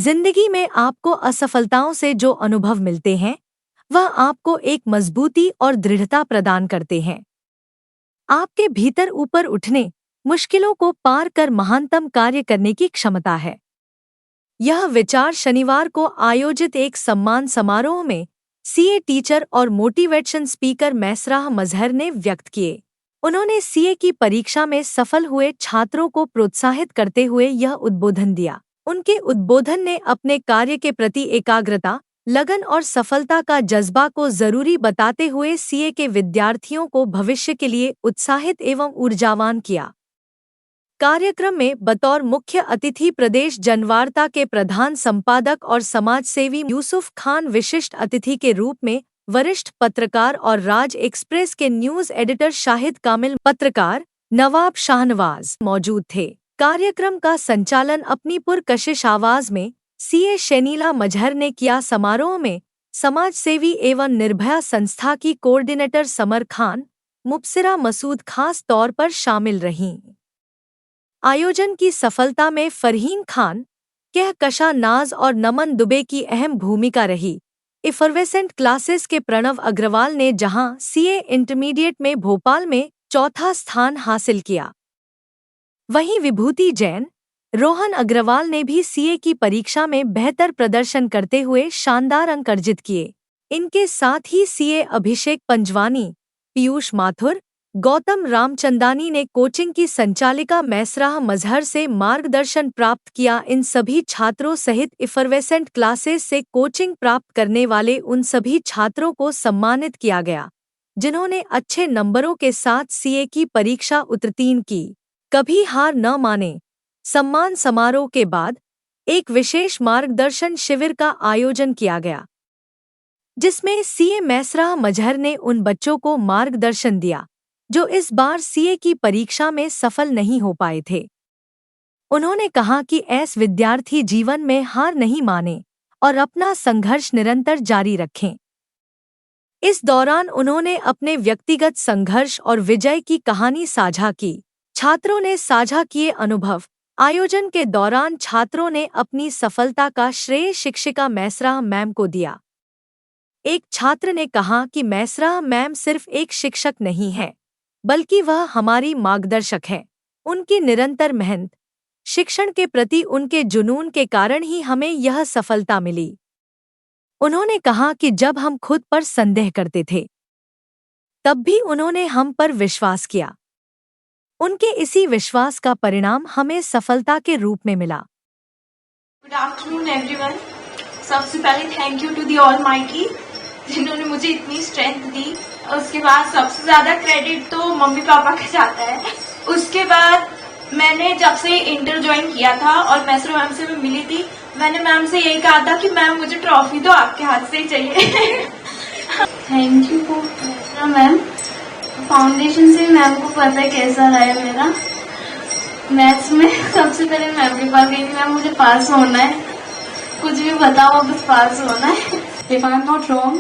जिंदगी में आपको असफलताओं से जो अनुभव मिलते हैं वह आपको एक मजबूती और दृढ़ता प्रदान करते हैं। आपके भीतर ऊपर उठने, मुश्किलों को पार कर महानतम कार्य करने की क्षमता है। यह विचार शनिवार को आयोजित एक सम्मान समारोह में सीए टीचर और मोटिवेशन स्पीकर मैसराह मजहर ने व्यक्त किए। उन्होंने सीए की परीक्षा में सफल हुए छात्रों को प्रोत्साहित करते हुए यह उद्बोधन दिया। उनके उद्बोधन ने अपने कार्य के प्रति एकाग्रता, लगन और सफलता का जज्बा को जरूरी बताते हुए सीए के विद्यार्थियों को भविष्य के लिए उत्साहित एवं ऊर्जावान किया। कार्यक्रम में बतौर मुख्य अतिथि प्रदेश जनवार्ता के प्रधान संपादक और समाजसेवी यूसुफ खान, विशिष्ट अतिथि के रूप में वरिष्ठ पत्रकार और राज एक्सप्रेस के न्यूज एडिटर शाहिद कामिल, पत्रकार नवाब शाहनवाज मौजूद थे। कार्यक्रम का संचालन अपनी पुरकशिश आवाज में सीए शनीला मजहर ने किया। समारोह में समाजसेवी एवं निर्भया संस्था की कोऑर्डिनेटर समर खान, मुबसिरा मसूद खास तौर पर शामिल रहीं। आयोजन की सफलता में फरहीन खान, कहकशा नाज और नमन दुबे की अहम भूमिका रही। इफर्वेसेंट क्लासेस के प्रणव अग्रवाल ने जहां सीए इंटरमीडिएट में भोपाल में चौथा स्थान हासिल किया, वहीं विभूति जैन, रोहन अग्रवाल ने भी सीए की परीक्षा में बेहतर प्रदर्शन करते हुए शानदार अंक अर्जित किए। इनके साथ ही सीए अभिषेक पंजवानी, पीयूष माथुर, गौतम रामचंदानी ने कोचिंग की संचालिका मैसराह मजहर से मार्गदर्शन प्राप्त किया। इन सभी छात्रों सहित इफर्वेसेंट क्लासेस से कोचिंग प्राप्त करने वाले उन सभी छात्रों को सम्मानित किया गया जिन्होंने अच्छे नंबरों के साथ सीए की परीक्षा उत्तीर्ण की। कभी हार न माने सम्मान समारोह के बाद एक विशेष मार्गदर्शन शिविर का आयोजन किया गया, जिसमें सीए मैसराह मजहर ने उन बच्चों को मार्गदर्शन दिया जो इस बार सीए की परीक्षा में सफल नहीं हो पाए थे। उन्होंने कहा कि ऐसे विद्यार्थी जीवन में हार नहीं माने और अपना संघर्ष निरंतर जारी रखें। इस दौरान उन्होंने अपने व्यक्तिगत संघर्ष और विजय की कहानी साझा की। छात्रों ने साझा किए अनुभव। आयोजन के दौरान छात्रों ने अपनी सफलता का श्रेय शिक्षिका मैसराह मैम को दिया। एक छात्र ने कहा कि मैसराह मैम सिर्फ एक शिक्षक नहीं है, बल्कि वह हमारी मार्गदर्शक है। उनकी निरंतर मेहनत, शिक्षण के प्रति उनके जुनून के कारण ही हमें यह सफलता मिली। उन्होंने कहा कि जब हम खुद पर संदेह करते थे, तब भी उन्होंने हम पर विश्वास किया। उनके इसी विश्वास का परिणाम हमें सफलता के रूप में मिला। Good afternoon everyone. सबसे पहले thank you to the almighty जिन्होंने मुझे इतनी स्ट्रेंथ दी। उसके बाद सबसे ज्यादा क्रेडिट तो मम्मी पापा का जाता है। उसके बाद मैंने जब से इंटर ज्वाइन किया था और मैसराह मैम से मैं मिली थी, मैंने मैम से यही कहा था कि मैम मुझे ट्रॉफी तो आपके हाथ से ही चाहिए। Thank you for ma'am. Foundation से मैम को पता है कैसा रहा है मेरा। मैथ्स में सबसे पहले मैम के पास गई थी, मैम मुझे पास होना है, कुछ भी बताओ बस पास होना है। If I'm not wrong,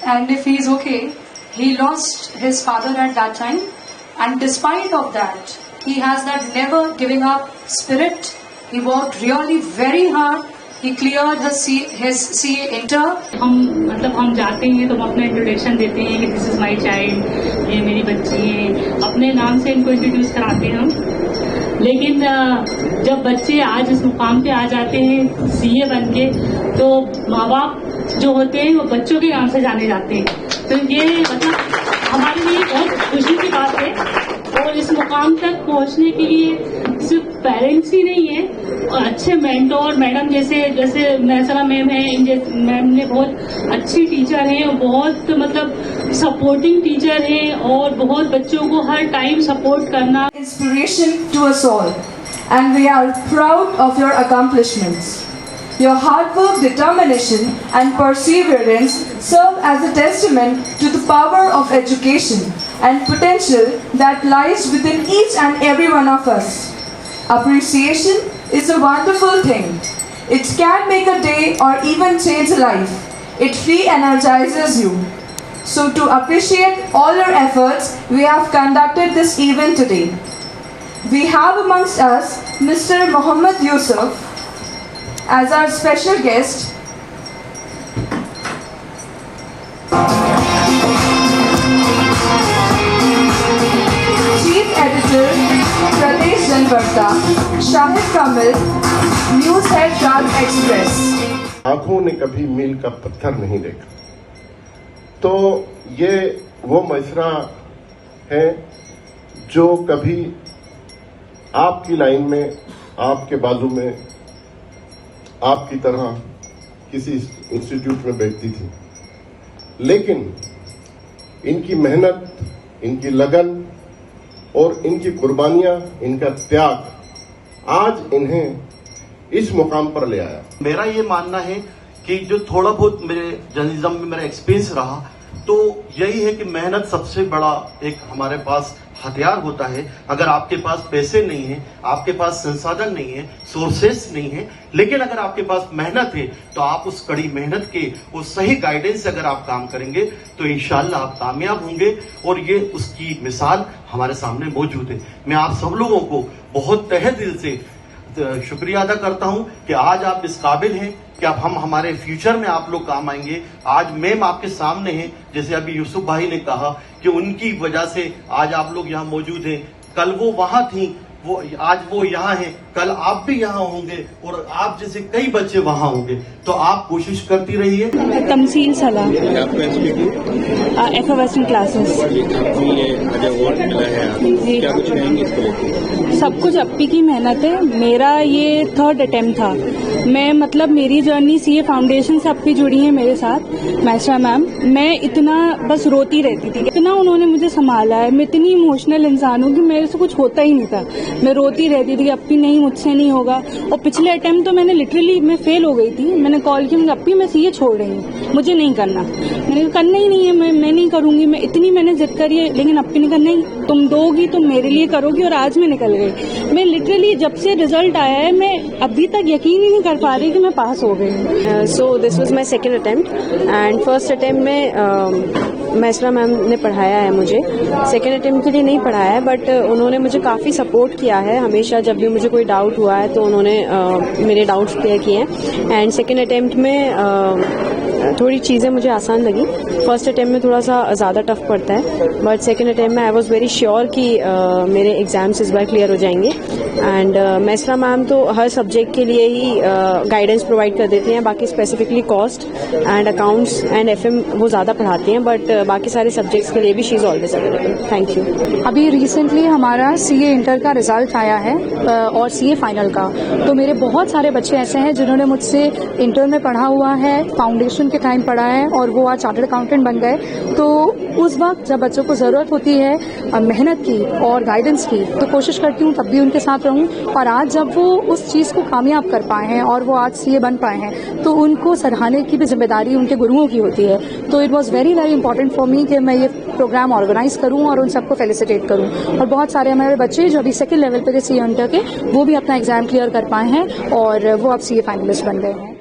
and if he's okay, he lost his father at that time, and despite of that, he has that never giving up spirit. He worked really very hard. He cleared his CA inter. हम जाते हैं तो हम अपना introduction देते हैं कि this is my child, ये मेरी बच्ची है, अपने नाम से इनको इंट्रोड्यूस कराते हैं हम। लेकिन जब बच्चे आज इस मुकाम पे आ जाते हैं सीए बन के, तो माँ बाप जो होते हैं वो बच्चों के नाम से जाने जाते हैं। तो ये मतलब हमारे लिए बहुत खुशी की बात है। और इस मुकाम तक पहुंचने के लिए सिर्फ पेरेंट्स ही नहीं है, और अच्छे मेंटोर मैडम जैसे मैसराह मैम है, मैम ने बहुत अच्छी टीचर है और बहुत मतलब सपोर्टिंग टीचर है और बहुत बच्चों को हर टाइम सपोर्ट करना। Inspiration to us all, and we are proud of your accomplishments. Your hard work, determination and perseverance serve as a testament to the power of education and potential that lies within each and every one of us. Appreciation is a wonderful thing. It can make a day or even change a life. It re-energizes you. So to appreciate all your efforts, we have conducted this event today. We have amongst us Mr. Mohammed Yusuf, as our special guest, Chief Editor Pradesh Janvarta, Shahid Kamil, News Head Raj Express. आंखों ने कभी मील का पत्थर नहीं देखा। तो ये वो मसरा है जो कभी आपकी लाइन में, आपके बाजू में, आपकी तरह किसी इंस्टीट्यूट में बैठती थी, लेकिन इनकी मेहनत, इनकी लगन और इनकी कुर्बानियां, इनका त्याग आज इन्हें इस मुकाम पर ले आया। मेरा ये मानना है कि जो थोड़ा बहुत मेरे जर्नलिज्म में मेरा एक्सपीरियंस रहा, तो यही है कि मेहनत सबसे बड़ा एक हमारे पास हथियार होता है। अगर आपके पास पैसे नहीं है, आपके पास संसाधन नहीं है, सोर्सेस नहीं है, लेकिन अगर आपके पास मेहनत है, तो आप उस कड़ी मेहनत के, उस सही गाइडेंस से अगर आप काम करेंगे तो इंशाल्लाह आप कामयाब होंगे। और ये उसकी मिसाल हमारे सामने मौजूद है। मैं आप सब लोगों को बहुत तहे दिल से शुक्रिया अदा करता हूं कि आज आप इस काबिल हैं कि अब हम हमारे फ्यूचर में आप लोग काम आएंगे। आज मैम आपके सामने हैं, जैसे अभी यूसुफ भाई ने कहा कि उनकी वजह से आज आप लोग यहाँ मौजूद हैं। कल वो वहां थी, वो आज वो यहाँ हैं, कल आप भी यहाँ होंगे और आप जैसे कई बच्चे वहाँ होंगे। तो आप कोशिश करती रहिए। तमसील सलाह, एफएवेस्टर्न क्लासेस। क्या कुछ कहेंगे इसको लेकर? सब कुछ अप्पी की मेहनत है। मेरा ये 3rd अटेम्प्ट था। मैं मतलब मेरी जर्नी सीए फाउंडेशन से अप्पी जुड़ी है मेरे साथ, मैस्ट्रा मैम। मैं इतना बस रोती रहती थी, इतना उन्होंने मुझे संभाला है। मैं इतनी इमोशनल इंसान हूँ कि मेरे से कुछ होता ही नहीं था। मैं रोती रहती थी, अप्पी नहीं, मुझसे नहीं होगा। और पिछले अटेम्प्ट तो मैंने लिटरली मैं फेल हो गई थी। मैंने कॉल किया, अप्पी मैं सीए छोड़ रही हूँ, मुझे नहीं करना। मैंने कहा करना ही नहीं है, मैं नहीं करूंगी। मैं इतनी मैंने जिद करी है, लेकिन अप्पी ने कहा नहीं, तुम दोगी, तुम मेरे लिए करोगी। और आज मैं निकल गई। मैं लिटरली जब से रिजल्ट आया है, मैं अभी तक यकीन ही नहीं कर पा रही कि मैं पास हो गई। So this was my second attempt and first attempt में मैस्ट्रा मैम ने पढ़ाया है मुझे। सेकंड अटेम्प्ट के लिए नहीं पढ़ाया है, बट उन्होंने मुझे काफ़ी सपोर्ट किया है। हमेशा जब भी मुझे कोई डाउट हुआ है तो उन्होंने मेरे डाउट्स क्लियर किए हैं। एंड सेकंड अटेम्प्ट में थोड़ी चीज़ें मुझे आसान लगी। फर्स्ट अटेम्प्ट में थोड़ा सा ज़्यादा टफ पड़ता है, बट सेकंड अटेम्प्ट में आई वाज वेरी श्योर कि मेरे एग्जाम्स इस बार क्लियर हो जाएंगे। एंड मैस्ट्रा मैम तो हर सब्जेक्ट के लिए ही गाइडेंस प्रोवाइड कर देती हैं। बाकी specifically cost and accounts and FM वो ज़्यादा पढ़ाती हैं, बट बाकी सारे सब्जेक्ट्स के लिए भी she is always available. Thank you. अभी रिसेंटली हमारा सीए इंटर का रिजल्ट आया है और सीए फाइनल का। तो मेरे बहुत सारे बच्चे ऐसे हैं जिन्होंने मुझसे इंटर में पढ़ा हुआ है, फाउंडेशन के टाइम पढ़ा है, और वो आज चार्टर्ड अकाउंटेंट बन गए। तो उस वक्त जब बच्चों को ज़रूरत होती है मेहनत की और गाइडेंस की, तो कोशिश करती हूँ तब भी उनके साथ रहूँ। और आज जब वो उस चीज़ को कामयाब कर पाए हैं और वो आज सीए बन पाए हैं, तो उनको सराहने की भी जिम्मेदारी उनके गुरुओं की होती है। तो it was very very important for me कि मैं ये प्रोग्राम ऑर्गेनाइज करूँ और उन सबको फेलिसिटेट करूँ। और बहुत सारे हमारे बच्चे जो अभी सेकेंड लेवल पे थे सीए इंटर के, वो भी अपना एग्जाम क्लियर कर पाए हैं और वो अब सीए फाइनलिस्ट बन गए हैं।